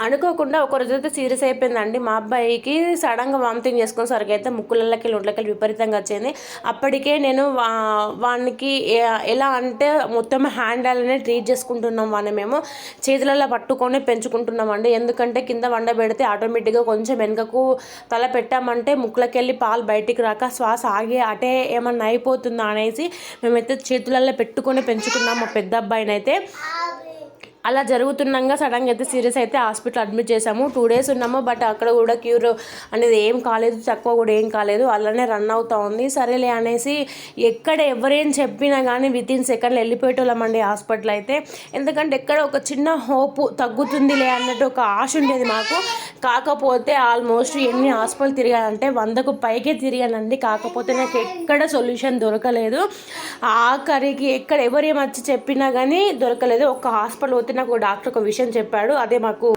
అనుకోకుండా ఒక రోజైతే సీరియస్ అయిపోయిందండి. మా అబ్బాయికి సడన్గా వామిటింగ్ చేసుకునేసరికి అయితే ముక్కులకి ఒంట్లకి విపరీతంగా వచ్చింది. అప్పటికే నేను వానికి ఎలా అంటే మొత్తం హ్యాండ్ అలానే ట్రీట్ చేసుకుంటున్నాం. వాడిని మేము చేతులలో పట్టుకొని పెంచుకుంటున్నామండి. ఎందుకంటే కింద వండబెడితే ఆటోమేటిక్గా కొంచెం వెనుకకు తల పెట్టామంటే ముక్కులకెళ్ళి పాలు బయటికి రాక శ్వాస ఆగి అటే ఏమన్నా అయిపోతుందా అనేసి మేమైతే చేతులలో పెట్టుకొని పెంచుకున్నాం మా పెద్ద అబ్బాయిని అయితే. అలా జరుగుతుండగా సడన్గా అయితే సీరియస్ అయితే హాస్పిటల్ అడ్మిట్ చేసాము. 2 days ఉన్నాము. బట్ అక్కడ కూడా క్యూర్ అనేది ఏం కాలేదు, తక్కువ కూడా ఏం కాలేదు, అలానే రన్ అవుతూ ఉంది. సరేలే అనేసి ఎక్కడ ఎవరేం చెప్పినా కానీ వితిన్ సెకండ్లో వెళ్ళిపోయేటోళ్ళమండి హాస్పిటల్ అయితే. ఎందుకంటే ఎక్కడ ఒక చిన్న హోప్ తగ్గుతుందిలే అన్నట్టు ఒక ఆశ ఉండేది మాకు. కాకపోతే ఆల్మోస్ట్ ఎన్ని హాస్పిటల్ తిరిగానంటే 100కు పైకే తిరిగానండి. కాకపోతే నాకు ఎక్కడ సొల్యూషన్ దొరకలేదు. ఆఖరికి ఎక్కడ ఎవరేమొచ్చి చెప్పినా కానీ దొరకలేదు. ఒక హాస్పిటల్ పోతే నాకు డాక్టర్ ఒక విషయం చెప్పాడు. అదే మాకు